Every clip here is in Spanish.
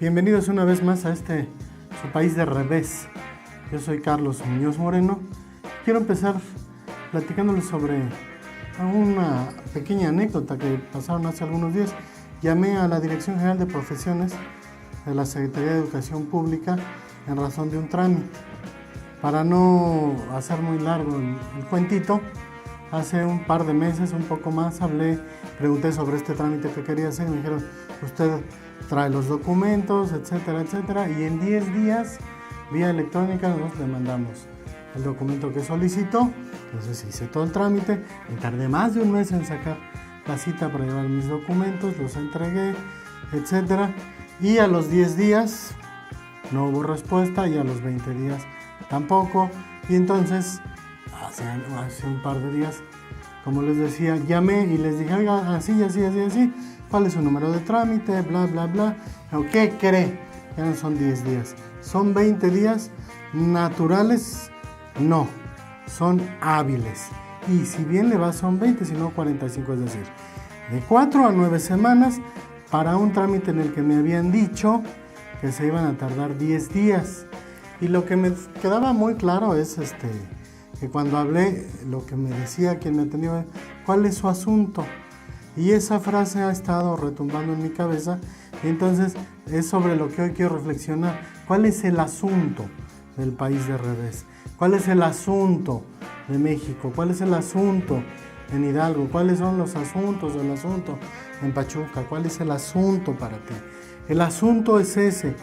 Bienvenidos una vez más a su país de revés. Yo soy Carlos Muñoz Moreno. Quiero empezar platicándoles sobre una pequeña anécdota que pasaron hace algunos días. Llamé a la Dirección General de Profesiones de la Secretaría de Educación Pública en razón de un trámite. Para no hacer muy largo el cuentito, hace un par de meses, un poco más, pregunté sobre este trámite que quería hacer y me dijeron, usted trae los documentos, etcétera, etcétera, y en 10 días, vía electrónica, nosotros le mandamos el documento que solicitó. Entonces hice todo el trámite, me tardé más de un mes en sacar la cita para llevar mis documentos, los entregué, etcétera, y a los 10 días no hubo respuesta y a los 20 días tampoco, y entonces hace un par de días, como les decía, llamé y les dije, oiga, así, ¿cuál es su número de trámite? Bla, bla, bla. ¿Qué cree? Ya no son 10 días, son 20 días naturales, no, son hábiles. Y si bien le va, son 20, si no 45, es decir, de 4 a 9 semanas para un trámite en el que me habían dicho que se iban a tardar 10 días. Y lo que me quedaba muy claro es que cuando hablé, lo que me decía quien me atendió, ¿cuál es su asunto? Y esa frase ha estado retumbando en mi cabeza, y entonces es sobre lo que hoy quiero reflexionar. ¿Cuál es el asunto del país de revés? ¿Cuál es el asunto de México? ¿Cuál es el asunto en Hidalgo? ¿Cuáles son los asuntos del asunto en Pachuca? ¿Cuál es el asunto para ti? El asunto es ese,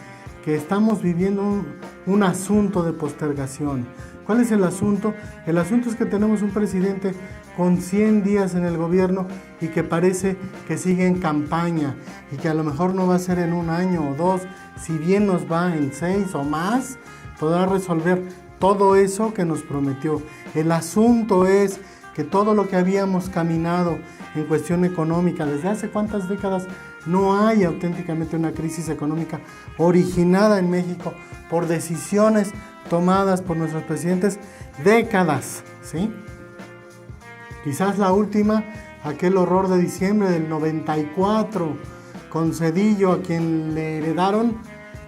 que estamos viviendo un asunto de postergación. ¿Cuál es el asunto? El asunto es que tenemos un presidente con 100 días en el gobierno y que parece que sigue en campaña y que a lo mejor no va a ser en un año o dos, si bien nos va en 6 o más, podrá resolver todo eso que nos prometió. El asunto es que todo lo que habíamos caminado en cuestión económica, desde hace cuántas décadas no hay auténticamente una crisis económica originada en México por decisiones tomadas por nuestros presidentes, décadas, ¿sí? Quizás la última, aquel horror de diciembre del 94, con Zedillo, a quien le heredaron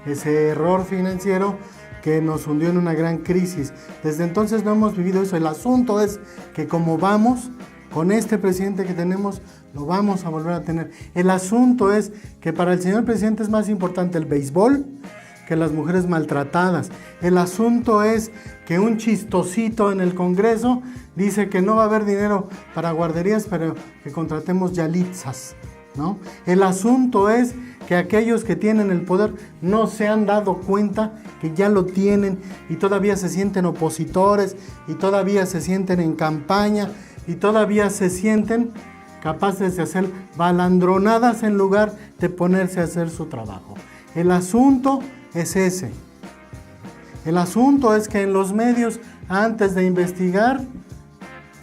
ese error financiero que nos hundió en una gran crisis. Desde entonces no hemos vivido eso. El asunto es que como vamos, con este presidente que tenemos, lo vamos a volver a tener. El asunto es que para el señor presidente es más importante el béisbol que las mujeres maltratadas. El asunto es que un chistosito en el Congreso dice que no va a haber dinero para guarderías, pero que contratemos yalitzas, ¿no? El asunto es que aquellos que tienen el poder no se han dado cuenta que ya lo tienen y todavía se sienten opositores y todavía se sienten en campaña y todavía se sienten capaces de hacer balandronadas en lugar de ponerse a hacer su trabajo. El asunto es ese. El asunto es que en los medios, antes de investigar,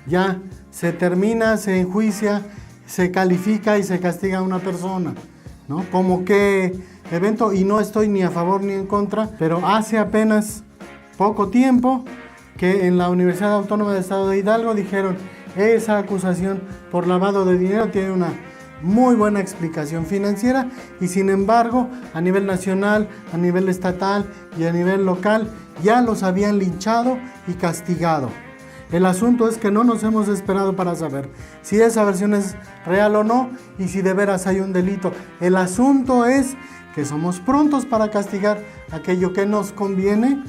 ya se termina, se enjuicia, se califica y se castiga a una persona, ¿no? Como que evento, y no estoy ni a favor ni en contra, pero hace apenas poco tiempo que en la Universidad Autónoma del Estado de Hidalgo dijeron, esa acusación por lavado de dinero tiene una muy buena explicación financiera, y sin embargo a nivel nacional, a nivel estatal y a nivel local ya los habían linchado y castigado. El asunto es que no nos hemos esperado para saber si esa versión es real o no y si de veras hay un delito. El asunto es que somos prontos para castigar aquello que nos conviene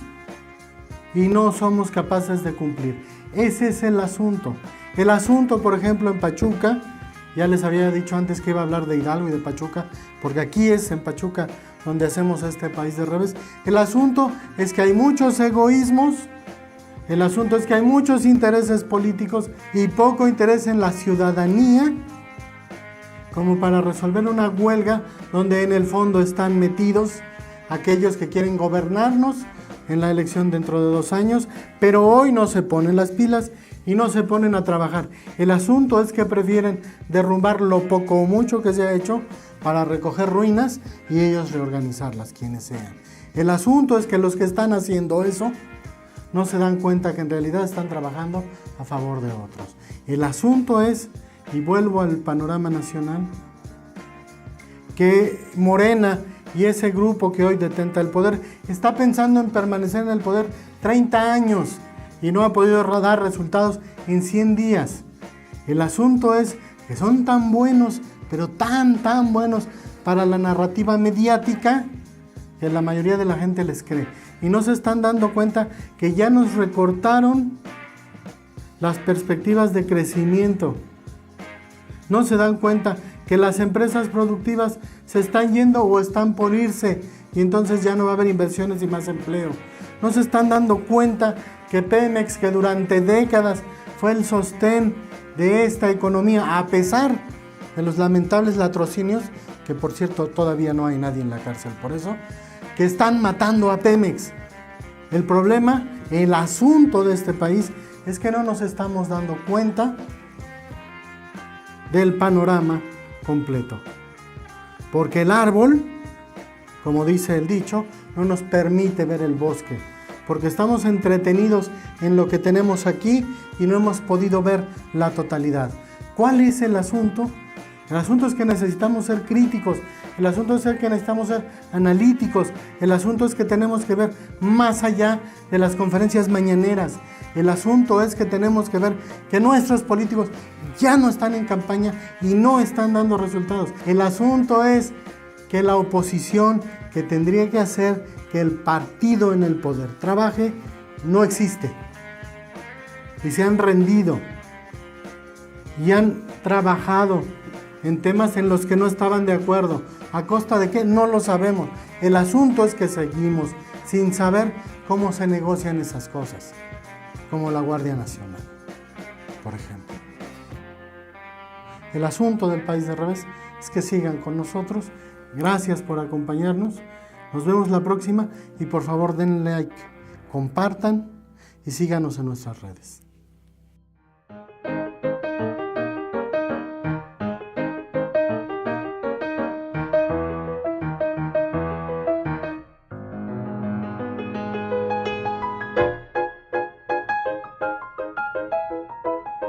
y no somos capaces de cumplir. Ese es el asunto. El asunto, por ejemplo, en Pachuca, ya les había dicho antes que iba a hablar de Hidalgo y de Pachuca, porque aquí es en Pachuca donde hacemos este país de revés. El asunto es que hay muchos egoísmos, el asunto es que hay muchos intereses políticos y poco interés en la ciudadanía, como para resolver una huelga donde en el fondo están metidos aquellos que quieren gobernarnos en la elección dentro de 2 años, pero hoy no se ponen las pilas y no se ponen a trabajar. El asunto es que prefieren derrumbar lo poco o mucho que se ha hecho para recoger ruinas y ellos reorganizarlas, quienes sean. El asunto es que los que están haciendo eso no se dan cuenta que en realidad están trabajando a favor de otros. El asunto es, y vuelvo al panorama nacional, que Morena Y ese grupo que hoy detenta el poder está pensando en permanecer en el poder 30 años y no ha podido dar resultados en 100 días. El asunto es que son tan buenos, pero tan buenos para la narrativa mediática que la mayoría de la gente les cree. Y no se están dando cuenta que ya nos recortaron las perspectivas de crecimiento. No se dan cuenta que las empresas productivas se están yendo o están por irse y entonces ya no va a haber inversiones y más empleo. No se están dando cuenta que Pemex, que durante décadas fue el sostén de esta economía, a pesar de los lamentables latrocinios, que por cierto todavía no hay nadie en la cárcel por eso, que están matando a Pemex. El problema, el asunto de este país es que no nos estamos dando cuenta del panorama completo. Porque el árbol, como dice el dicho, no nos permite ver el bosque. Porque estamos entretenidos en lo que tenemos aquí y no hemos podido ver la totalidad. ¿Cuál es el asunto? El asunto es que necesitamos ser críticos. El asunto es que necesitamos ser analíticos. El asunto es que tenemos que ver más allá de las conferencias mañaneras. El asunto es que tenemos que ver que nuestros políticos ya no están en campaña y no están dando resultados. El asunto es que la oposición, que tendría que hacer que el partido en el poder trabaje, no existe. Y se han rendido y han trabajado en temas en los que no estaban de acuerdo. ¿A costa de qué? No lo sabemos. El asunto es que seguimos sin saber cómo se negocian esas cosas, como la Guardia Nacional, por ejemplo. El asunto del País de Revés es que sigan con nosotros. Gracias por acompañarnos. Nos vemos la próxima y por favor denle like, compartan y síganos en nuestras redes.